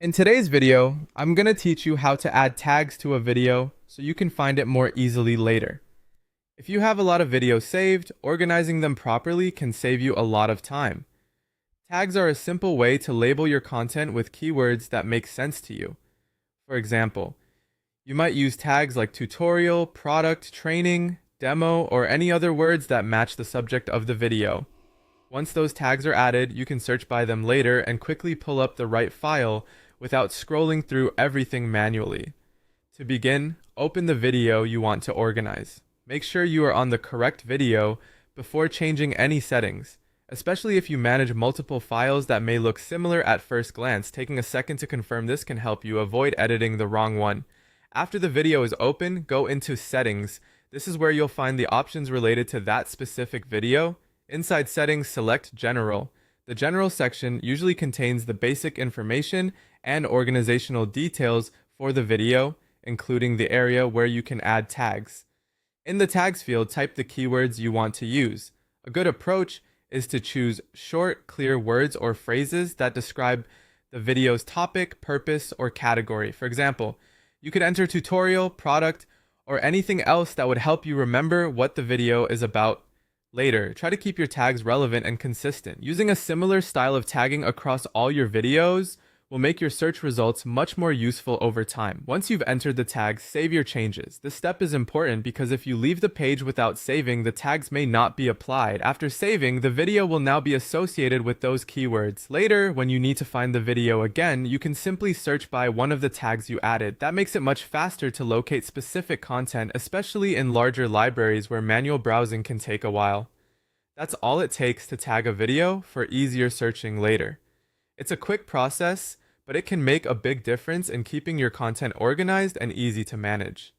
In today's video, I'm going to teach you how to add tags to a video so you can find it more easily later. If you have a lot of videos saved, organizing them properly can save you a lot of time. Tags are a simple way to label your content with keywords that make sense to you. For example, you might use tags like tutorial, product, training, demo, or any other words that match the subject of the video. Once those tags are added, you can search by them later and quickly pull up the right file without scrolling through everything manually. To begin, open the video you want to organize. Make sure you are on the correct video before changing any settings, especially if you manage multiple files that may look similar at first glance. Taking a second to confirm this can help you avoid editing the wrong one. After the video is open, go into Settings. This is where you'll find the options related to that specific video. Inside Settings, select General. The General section usually contains the basic information and organizational details for the video, including the area where you can add tags. In the Tags field, type the keywords you want to use. A good approach is to choose short, clear words or phrases that describe the video's topic, purpose, or category. For example, you could enter tutorial, product, or anything else that would help you remember what the video is about later. Try to keep your tags relevant and consistent. Using a similar style of tagging across all your videos will make your search results much more useful over time. Once you've entered the tags, save your changes. This step is important because if you leave the page without saving, the tags may not be applied. After saving, the video will now be associated with those keywords. Later, when you need to find the video again, you can simply search by one of the tags you added. That makes it much faster to locate specific content, especially in larger libraries where manual browsing can take a while. That's all it takes to tag a video for easier searching later. It's a quick process, but it can make a big difference in keeping your content organized and easy to manage.